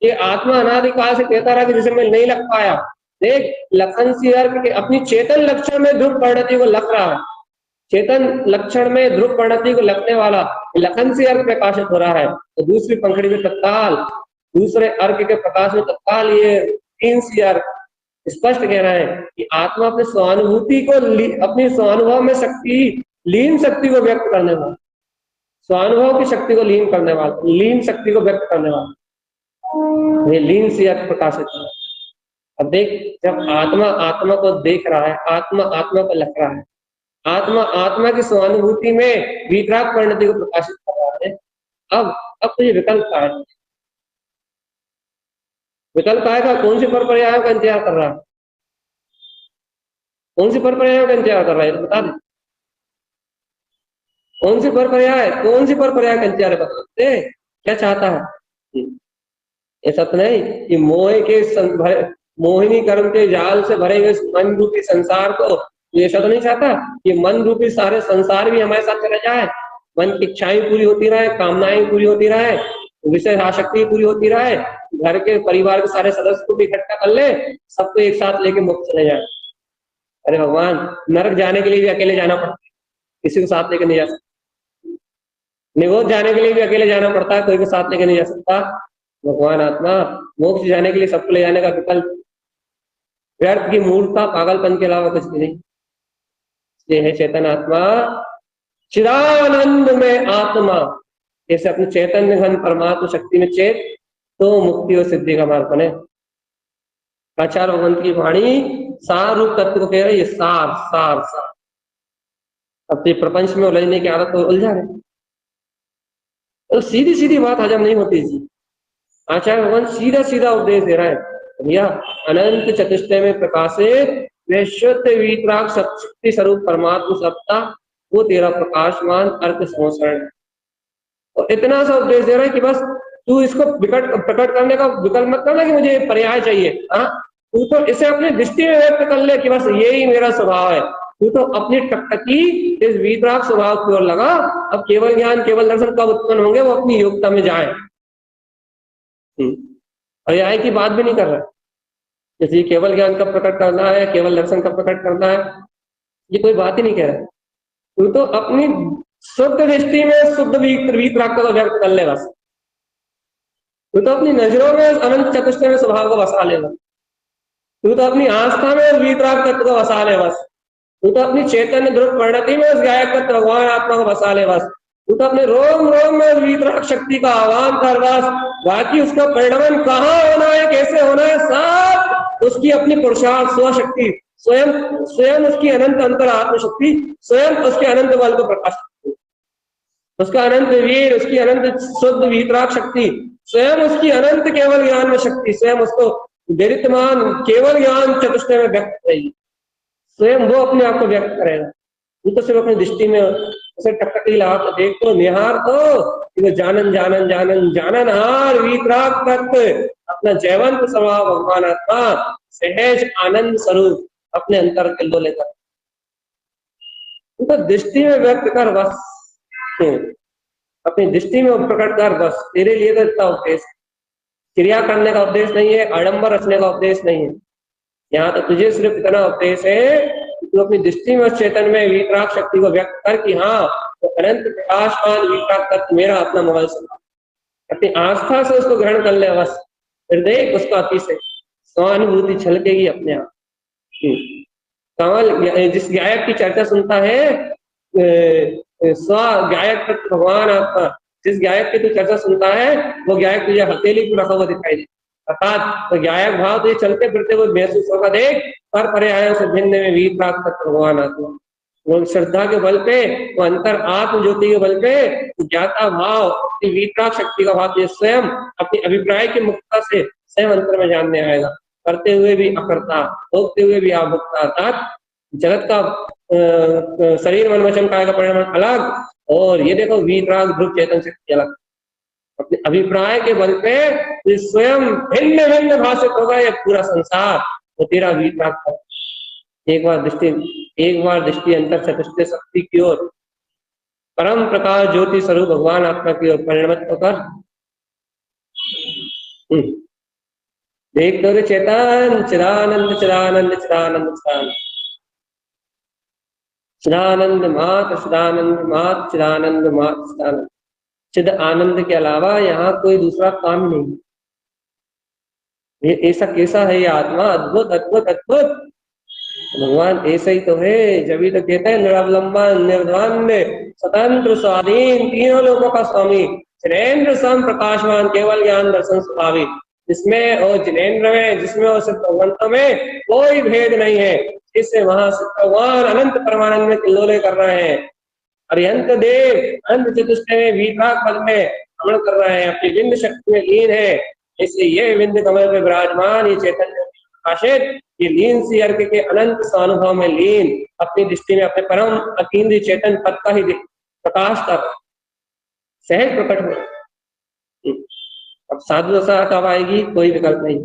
ये आत्मा अनादिकाल से कहता रहा कि जिसे मैं नहीं लग पाया, देख लखन सी अर्घ के अपनी चेतन लक्षण में ध्रुव परिणति को लग रहा है, चेतन लक्षण में ध्रुव परिणति को लगने वाला लखन सी अर्घ प्रकाशित हो रहा है। तो दूसरी पंखड़ी में तत्काल, दूसरे अर्घ के प्रकाश में तत्काल ये तीन सी अर्घ स्पष्ट कह रहा है कि आत्मा अपने स्वानुभूति को, अपनी स्वानुभव में शक्ति, लीन शक्ति को व्यक्त करने वाला, स्वानुभव की शक्ति को लीन करने वाला, लीन शक्ति को व्यक्त करने वाला, ये लीन सी अर्घ प्रकाशित है। अब देख, जब आत्मा आत्मा को देख रहा है, आत्मा आत्मा को लग रहा है, आत्मा आत्मा की स्वानुभूति में वीतराग परिणति को प्रकाशित कर रहा है, अब तो ये विकल्प का है, विकल्प आएगा, कौन सी पर पर्याय का इंतजार कर रहा है, कौन सी पर पर्याय का इंतजार कर रहा है, बता दे कौन सी पर पर्याय, कौन सी पर पर्याय का इंतजार है, बता दे क्या चाहता है। ऐसा तो नहीं कि मोह के मोहिनी कर्म के जाल से भरे हुए मन रूपी संसार को, ऐसा तो नहीं चाहता कि मन रूपी सारे संसार भी हमारे साथ चले जाए, मन की इच्छाएं पूरी होती रहे, कामनाएं पूरी होती रहे, विषय आसक्ति पूरी होती रहे, घर के परिवार के सारे सदस्य को भी इकट्ठा कर ले, सबको एक साथ लेके मुक्त चले जाए। अरे भगवान, नरक जाने के लिए भी अकेले जाना पड़ता है, किसी को साथ लेके नहीं जा सकता, निगोद जाने के लिए भी अकेले जाना पड़ता है, कोई को साथ लेके नहीं जा सकता। भगवान आत्मा मोक्ष जाने के लिए सबको ले जाने का विकल्प व्यर्थ की मूर्खता, पागलपन के अलावा कुछ भी नहीं। ये है चेतन आत्मा, चिदानंद में आत्मा, जैसे अपने चैतन्य घन परमात्मा शक्ति में चेत, तो मुक्ति और सिद्धि का मार्ग बने। आचार्य भगवंत की वाणी सार रूप तत्व को कह रहे, ये सार सार सार। अब ये प्रपंच में उलझने की आदत को उलझा रहे, तो सीधी सीधी बात हजम नहीं होती जी। आचार्य भगवान सीधा सीधा उपदेश दे रहा है, भैया अनंत चतुष्टय में प्रकाशित वे शुद्ध वीतराग शक्ति स्वरूप परमात्मा सत्ता, वो तेरा प्रकाशमान अर्थ संवरण है। और इतना सा उपदेश दे रहा है कि बस तू इसको प्रकट करने का विकल्प मत करना कि मुझे पर्याय चाहिए, हाँ तू तो इसे अपनी दृष्टि में व्यक्त कर ले कि बस यही मेरा स्वभाव है। तू तो अपनी टकटकी इस वीतराग स्वभाव की ओर लगा। अब केवल ज्ञान केवल दर्शन कब उत्पन्न होंगे, वो अपनी योग्यता में जाए। और न्याय की बात भी नहीं कर रहा, जैसे केवल ज्ञान कब प्रकट करना है, केवल दर्शन कब प्रकट करना है, ये कोई बात ही नहीं कह रहा। तो अपनी शुद्ध दृष्टि में शुद्ध वीतराग को व्यक्त कर ले बस। तो अपनी नजरों में अनंत चतुष्टय में स्वभाव को बसा ले बस। तो अपनी आस्था में वीतराग तत्व को बसा ले बस। तो अपनी चैतन्य ध्रुव परिणति में उस गायक तत्व भगवान आत्मा को बसा ले बस। तो अपने रोम रोम में वीतराग शक्ति का आह्वान कर बस। बाकी उसका परिणमन कहाँ होना है, कैसे होना है, सब उसकी अपनी पुरुषार्थ स्वशक्ति, स्वयं स्वयं उसकी अनंत अंतर आत्मशक्ति, स्वयं उसके अनंत बल को प्रकाश, उसका अनंत वीर, उसकी अनंत शुद्ध वीतराग शक्ति, स्वयं उसकी अनंत केवल ज्ञान में शक्ति, स्वयं उसको विदितमान केवल ज्ञान चतुष्टय में व्यक्त करेगी, स्वयं वो अपने आप को व्यक्त करेगा। वो तो सिर्फ अपनी दृष्टि में उसे टकटकी लगा तो देख तो निहार तो जानन जानन जानन जानन हार वीतराग तत्व अपना जयवंत स्वभाव भगवान आत्मा सहज आनंद स्वरूप अपने अंतर के लो लेकर तो दृष्टि में व्यक्त कर बस, अपनी दृष्टि में प्रकट कर बस। तेरे लिए तो इतना उपदेश, क्रिया करने का उपदेश नहीं है, आडंबर रचने का उपदेश नहीं है। यहाँ तो तुझे सिर्फ इतना उपदेश है तू अपनी दृष्टि में चेतन में वीतराग शक्ति को व्यक्त कर कि हाँ तो अनंत प्रकाशमान वीतराग तत्व मेरा अपना मोबाइल से अपनी आस्था से उसको ग्रहण कर ले बस। फिर देख उसको अति से स्वानुभूति छलकेगी अपने आप। कमल जिस गायक की चर्चा सुनता है स्व गायक भगवान आपका, जिस गायक की तू चर्चा सुनता है वो गायक तुझे हथेली पर रखा हुआ दिखाई दे, अर्थात तो गायक भाव तुझे चलते फिरते हुए महसूस होगा। देख पर परे आया से भिन्न में वीतराग तत्व भगवान आत्मा, वो श्रद्धा के बल पे, वो अंतर आत्म ज्योति के बल पे ज्ञाता भाव वीतराग शक्ति का भाव तुझे स्वयं अपनी अभिप्राय की मुक्तता से स्वयं अंतर में जानने आएगा। करते हुए भी अकर्ता, भोगते हुए भी अभोक्ता, अर्थात जगत का शरीर मन वचन काय का परिणाम अलग, और ये देखो वीतराग ध्रुव चेतन शक्ति अलग। अपने अभिप्राय के बल पे स्वयं भिन्न भिन्न भाषित होगा ये पूरा संसार, वो तेरा वीतराग था। एक बार दृष्टि अंतर चतुष्टय शक्ति की ओर, परम प्रकाश ज्योति स्वरूप भगवान आत्मा की ओर परिणमित होकर देख तो चेतन चिदानंद चिदानंद चिदानंद चिदानंद चिदानंद मात चिदानंद मात चिदानंद मात चिदानंद। चिद आनंद के अलावा यहाँ कोई दूसरा काम नहीं। ये ऐसा कैसा है ये आत्मा, अद्भुत अद्भुत अद्भुत। भगवान ऐसा ही तो है, जब तो कहते हैं निरवलंबन निर्द्वंद्व स्वतंत्र स्वाधीन तीनों लोगों का स्वामी, जिनेन्द्र सम प्रकाशमान केवल ज्ञान दर्शन स्वभावी, जिसमें और जिनेन्द्र में जिसमें और सिद्धवंतों में कोई भेद नहीं है। इससे वहां भगवान अनंत परमानंद में किल्लोले कर रहे हैं। अरिहंत देव अनंत चतुष्टय में वीतराग पद में अमल कर रहे हैं, अपनी विंद शक्ति में लीन है। इसलिए ये विंद कमल में विराजमान ये चैतन्य प्रकाशित ये लीन सी अर्घ के अनंत स्वानुभव में लीन अपनी दृष्टि में अपने परम अतीन्द्रिय चेतन पद का ही प्रकाश कर सहज प्रकट हो। अब साधु दशा कब आएगी, कोई विकल्प नहीं।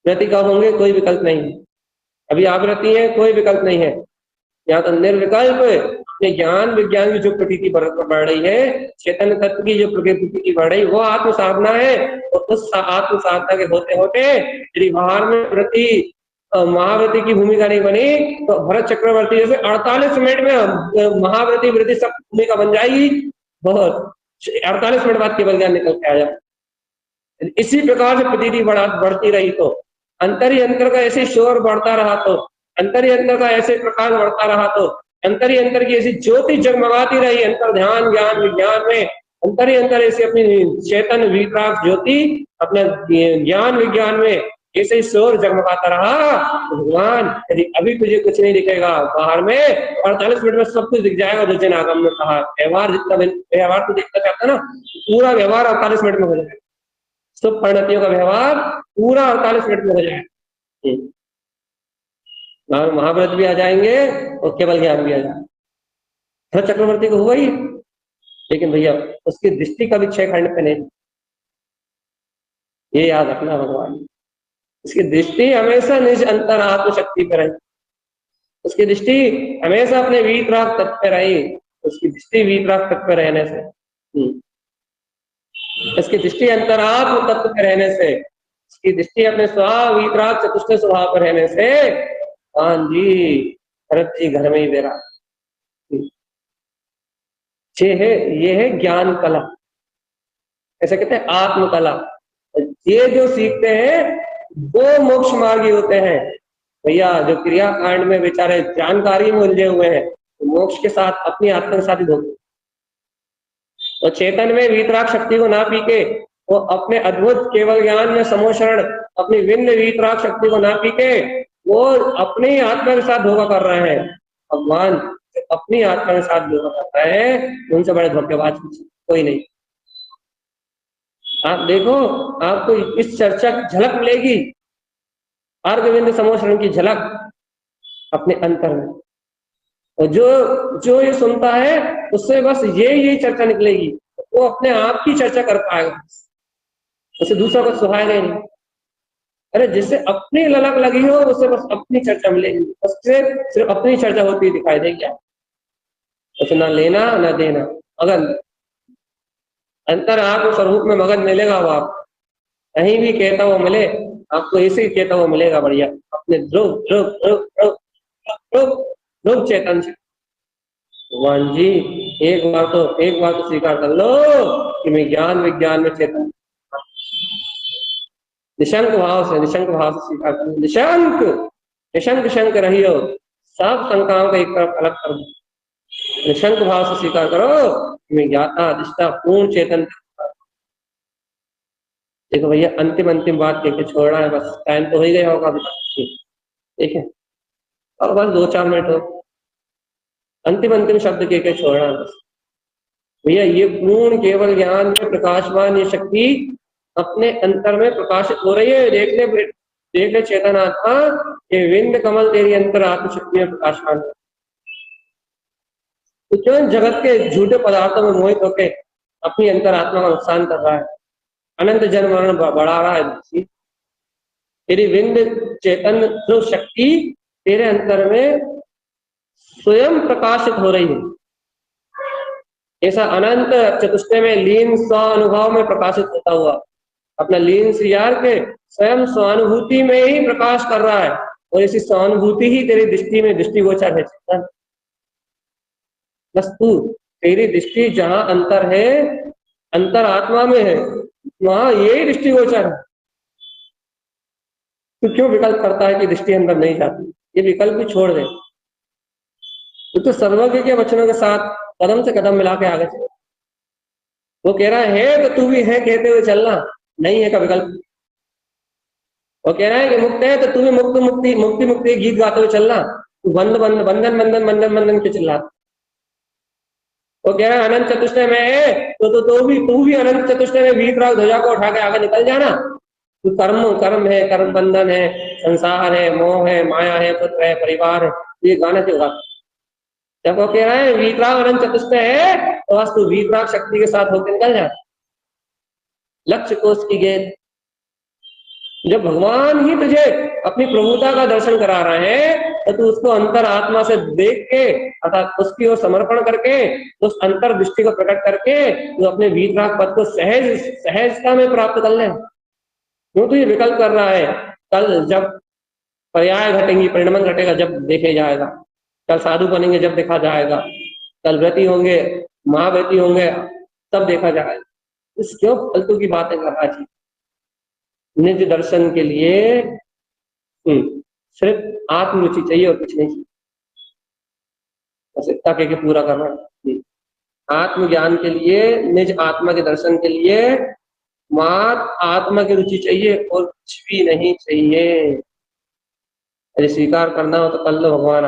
व्रति कब होंगे, कोई विकल्प नहीं। अभी आवृत्ति है, कोई विकल्प नहीं है। यहाँ तो निर्विकल्प अपने ज्ञान विज्ञान की जो प्रतीति बढ़ रही है, चेतन तत्व की जो प्रकृति बढ़ रही, वो आत्म साधना है। और उस आत्म साधना के होते होते यदि बाहर में व्रति महाव्रति की भूमिका नहीं बनी तो भरत चक्रवर्ती जैसे 48 मिनट में महाव्रति व्रति सब भूमिका बन जाएगी। बहुत 48 मिनट बाद केवल ज्ञान निकल के आ जाए। इसी प्रकार से प्रतीति बढ़ती रही तो अंतर ही अंतर का ऐसे शोर बढ़ता रहा तो अंतर ही अंतर का ऐसे प्रकाश बढ़ता रहा तो अंतर ही अंतर की ऐसी ज्योति जगमगाती रही अंतर ध्यान ज्ञान विज्ञान में, अंतर ही अंतर ऐसे अपनी चेतन वितराग ज्योति अपने ज्ञान विज्ञान में ऐसे ही शोर जगमगाता रहा। भगवान यदि अभी तुझे कुछ नहीं दिखेगा बाहर में 48 मिनट में सब कुछ दिख जाएगा। जो जन आगम ने कहा व्यवहार जितना व्यवहार तो देखना चाहता ना, पूरा व्यवहार 48 मिनट में हो जाएगा। सब परिणतियों का व्यवहार पूरा 48 मिनट में हो जाएगा। महाव्रत भी आ जाएंगे और केवल ज्ञान भी आ जाएगा। भरत चक्रवर्ती को हुआ ही, लेकिन भैया उसकी दृष्टि कभी 6 खंड पे नहीं, ये याद रखना। भगवान उसकी दृष्टि हमेशा निज अंतर आत्म शक्ति पर रही, उसकी दृष्टि हमेशा अपने वीतराग तत्व पे रही, उसकी दृष्टि वीतराग तत्व पे रहने से इसकी दृष्टि अंतरात्म तत्व पे रहने से, इसकी दृष्टि अपने स्वभाव वीतराग चतुष्ट स्वभाव पर रहने से, हाँ जी, भरत जी घर में ही बेरा। ये है ज्ञान कला, ऐसे कहते हैं आत्म कला। ये जो सीखते हैं वो मोक्ष मार्गी होते हैं भैया। जो क्रिया कांड में बेचारे जानकारी में उलझे हुए हैं, तो मोक्ष के साथ अपनी आत्मा के साथ ही धोखे। तो चेतन में वीतराग शक्ति को ना पी के वो अपने अद्भुत केवल ज्ञान में समोशरण, अपनी विन्न वीतराग शक्ति को ना पी के वो अपनी आत्मा के साथ धोखा कर रहे हैं। भगवान अपनी आत्मा के साथ धोखा कर रहे हैं, उनसे बड़े धोखेबाज कोई नहीं। आप देखो, आपको इस चर्चा की झलक मिलेगी, अर्घविंद समोशरण की झलक अपने अंतर में। और जो ये सुनता है उससे बस यही चर्चा निकलेगी, वो अपने आप की चर्चा कर पाएगा, उसे दूसरा कुछ सुहाएगा नहीं। अरे जिससे अपनी ललक लगी हो उसे बस अपनी चर्चा मिलेगी, बस सिर्फ अपनी चर्चा होती दिखाई देगी। उसे ना लेना ना देना, मगन अंतर आत्म स्वरूप में मगन मिलेगा। वो आप कहीं भी कहता वो मिले, आपको ऐसे ही कहता वो मिलेगा बढ़िया, अपने ध्रुव ध्रुव ध्रुव ध्रुव ध्रुव ध्रुव चेतन से। भगवान जी एक बार तो स्वीकार कर लो कि मैं ज्ञान विज्ञान में चेतन, निशंक भाव से स्वीकार करो। निशंक शंक रही हो, सब शंकाओं को एक तरफ अलग कर दो, निशंक भाव से स्वीकार करो कि मैं ज्ञाता अधिष्ठा पूर्ण चेतन। देखो भैया अंतिम बात कह के छोड़ना है, बस टाइम तो हो ही गया होगा अभी तक, ठीक है, और बस 2-4 मिनट हो, अंतिम शब्द कह के छोड़ना है बस। भैया ये पूर्ण केवल ज्ञान में प्रकाशमान ये शक्ति अपने अंतर में प्रकाशित हो रही है। देख ले चेतन आत्मा, ये विंद कमल तेरी अंतर आत्म शक्ति में प्रकाशमान है। तो क्यों जगत के झूठे पदार्थों में मोहित होकर अपनी अंतर आत्मा का नुकसान कर रहा है, अनंत जन्म मरण बढ़ा रहा है। तेरी विंद चेतन जो शक्ति तेरे अंतर में स्वयं प्रकाशित हो रही है, ऐसा अनंत चतुष्टय में लीन स्व अनुभव में प्रकाशित होता हुआ अपना लीन श्रीयार के स्वयं स्वानुभूति में ही प्रकाश कर रहा है। और ऐसी स्वानुभूति ही तेरी दृष्टि में दृष्टिगोचर है चेतन। बस तू तेरी दृष्टि जहां अंतर है, अंतर आत्मा में है, वहां यही दृष्टिगोचर है। तू क्यों विकल्प करता है कि दृष्टि अंदर नहीं जाती? ये विकल्प भी छोड़ दे। तो सर्वज्ञ के वचनों के साथ कदम से कदम मिला के आगे चल। वो कह रहा है तो तू भी है कहते हुए चलना, नहीं है का विकल्प। वो कह रहा है कि मुक्त है तो तू भी मुक्ति गीत गाते हुए चलना, तू बंधन बंधन के चिल्ला। वो कह रहा है अनंत चतुष्टय में है तो तू भी अनंत चतुष्टय में वीतराग ध्वजा को उठा के आगे निकल जाना। तू कर्म है, कर्म बंधन है, संसार है, मोह है, माया है, पुत्र है, परिवार है, ये गाना क्यों गाता? जब वो कह रहा है वीतराग अनंत चतुष्टय है तो बस तू वीतराग शक्ति के साथ होकर निकल जा। लक्ष्य कोष की गेंद। जब भगवान ही तुझे अपनी प्रभुता का दर्शन करा रहे हैं तो तू उसको अंतर आत्मा से देख के अर्थात उसकी ओर समर्पण करके उस अंतर दृष्टि को प्रकट करके तू अपने वीतराग पद को सहजता में प्राप्त कर ले। क्यों तू ये विकल्प कर रहा है? कल जब पर्याय घटेंगी, परिणमन घटेगा जब देखे जाएगा, कल साधु बनेंगे जब देखा जाएगा, कल व्रती होंगे, महाव्रती होंगे तब देखा जाएगा। इस क्यों फालतू की बातें कर रहा है? निज दर्शन के लिए सिर्फ आत्मरुचि चाहिए और कुछ नहीं चाहिए, बस इतना कह के पूरा करना है। आत्मज्ञान के लिए, निज आत्मा के दर्शन के लिए मात्र आत्मा की रुचि चाहिए और कुछ भी नहीं चाहिए। यदि स्वीकार करना हो तो कर लो भगवान।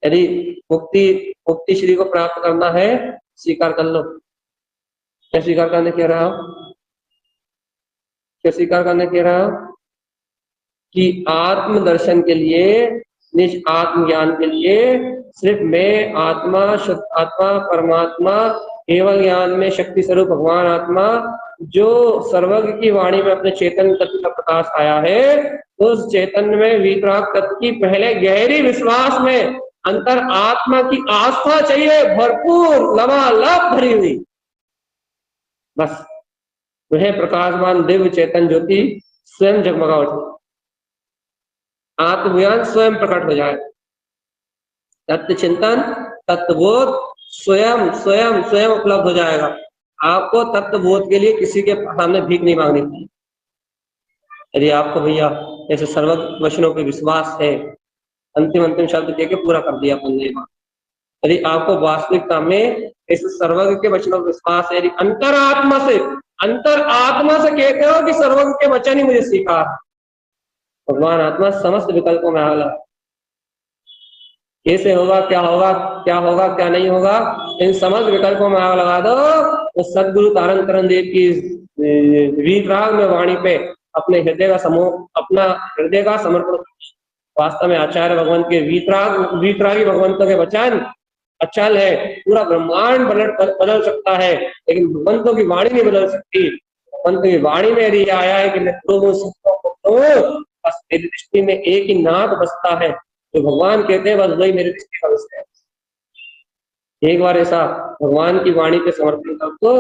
यदि मुक्ति श्री को प्राप्त करना है स्वीकार कर लो। क्या स्वीकार करने कह रहा हो? क्या स्वीकार करने कह रहा हो? कि आत्म दर्शन के लिए, निज आत्म ज्ञान के लिए सिर्फ मैं आत्मा, शुद्ध आत्मा, परमात्मा, केवल ज्ञान में शक्ति स्वरूप भगवान आत्मा जो सर्वज्ञ की वाणी में अपने चेतन तत्व का प्रकाश आया है, उस चेतन में वीतराग तत्व की पहले गहरी विश्वास में अंतर आत्मा की आस्था चाहिए, भरपूर लबालब भरी हुई। बस वह प्रकाशमान दिव्य चेतन ज्योति स्वयं जगमगा उठे, आत्मज्ञान स्वयं प्रकट हो जाए, तत्व चिंतन तत्वबोध स्वयं स्वयं स्वयं उपलब्ध हो जाएगा। आपको तत्वबोध के लिए किसी के सामने भीख नहीं मांगनी चाहिए। यदि आपको भैया ऐसे सर्वज्ञ वचनों पे विश्वास है, अंतिम अंतिम शब्द कह के पूरा कर दिया अपन ने। यदि आपको वास्तविकता में इस सर्वज्ञ के वचनों पर विश्वास है, यदि अंतर आत्मा से कहते हो कि सर्वज्ञ के वचन ही मुझे स्वीकार, भगवान आत्मा समस्त विकल्पों में आला, कैसे होगा क्या होगा क्या होगा क्या नहीं होगा, इन समस्त विकल्पों में आग लगा दो तो सदगुरु तारण करण देव की वीतराग में वाणी पे अपने हृदय का अपना हृदय का समर्पण। वास्तव में आचार्य भगवान के वीतरागी भगवंतों के वचन अचल है, पूरा ब्रह्मांड बदल सकता है, लेकिन भगवंतों की वाणी नहीं बदल सकती। भगवंतों की वाणी में यदि आया है कि मैं बस मेरी दृष्टि में एक ही नाद बसता है, तो भगवान कहते हैं बस वही मेरी दृष्टि का विषय है। एक बार ऐसा भगवान की वाणी पे समर्पण कर दो,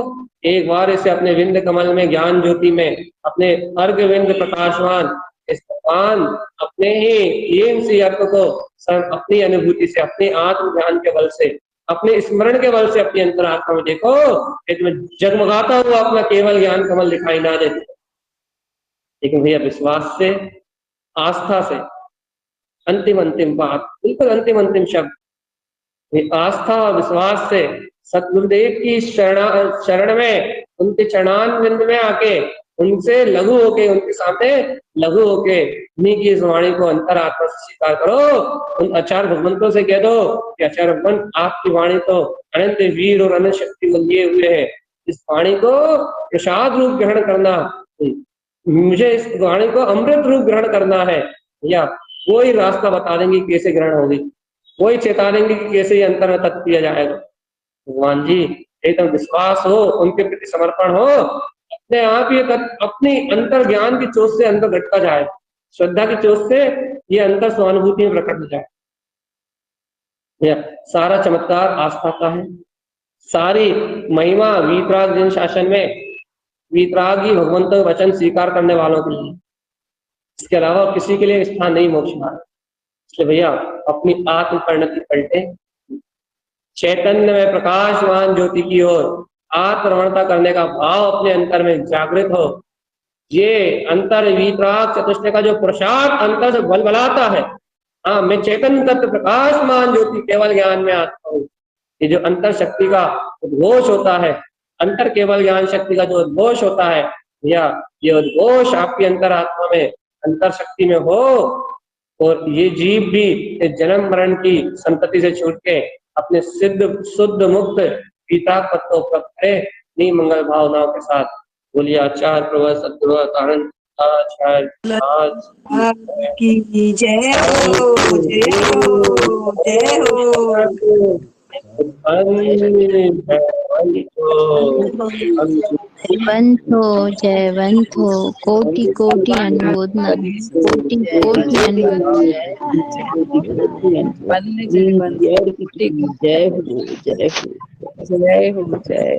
एक बार इसे अपने विंद कमल में ज्ञान ज्योति में अपने अर्घ विंद प्रकाशवान स्थान अपने ही से अर्थ को अपनी अनुभूति से, अपने आत्म ज्ञान के बल से, अपने स्मरण के बल से अपनी अंतरात्मा में देखो, इसमें जगमगाता हुआ अपना केवल ज्ञान कमल दिखाई ना दे। लेकिन भैया विश्वास से, आस्था से, अंतिम बात, बिल्कुल अंतिम शब्द, आस्था और विश्वास से सतगुरुदेव की शरण में, उनके चरणान बिंद में आके, उनसे लघु होके, उनके सामने लघु होके उन्हीं की इस वाणी को अंतरात्मा से स्वीकार करो। उन आचार्य भगवंतों से कह दो कि आचार्य भगवंत आपकी वाणी तो अनंत वीर और अनंत शक्ति को लिए हुए है, इस वाणी को प्रसाद रूप ग्रहण करना, मुझे इस वाणी को अमृत रूप ग्रहण करना है। या कोई रास्ता बता देंगे कैसे ग्रहण होगी, कोई चेता देंगे कि कैसे ये अंतर में तत्व किया जाएगा। भगवान जी एकदम विश्वास हो, उनके प्रति समर्पण हो, अपने आप ये अपनी अंतर ज्ञान की चोट से अंतर घटता जाए, श्रद्धा की चोट से ये अंतर स्वानुभूति में प्रकट हो जाए। सारा चमत्कार आस्था का है, सारी महिमा वीतराग जिन शासन में वीतरागी भगवंतों वचन स्वीकार करने वालों के लिए, इसके अलावा किसी के लिए स्थान नहीं मोक्ष मार्ग। इसलिए भैया अपनी आत्म परिणति पलटे, चैतन्य में प्रकाशमान ज्योति की ओर आत्मरमणता करने का भाव अपने अंतर में जागृत हो। ये अंतर वीतराग चतुष्टय का जो प्रसाद अंतर से बलबलाता है, हाँ मैं चैतन्य तत्व प्रकाशमान ज्योति केवल ज्ञान में आता हूँ, ये जो अंतर शक्ति का उद्घोष होता है, अंतर केवल ज्ञान शक्ति का जो उद्घोष होता है, या ये उद्घोष आपकी अंतरात्मा में अंतर शक्ति में हो, और ये जीव भी जन्म मरण की संतति से छूट के अपने सिद्ध शुद्ध मुक्त गीता तत्व प्राप्त करे, नहीं मंगल भावनाओं के साथ। बोलिए आचार्य प्रभु सद्गुरु कारण की जय हो, जय हो, जय हो। जयवंत हो, कोटि कोटि अनुमोदना, कोटि कोटि अनुमोदना। जय हो, जय हो, जय हो, जय हो, जय।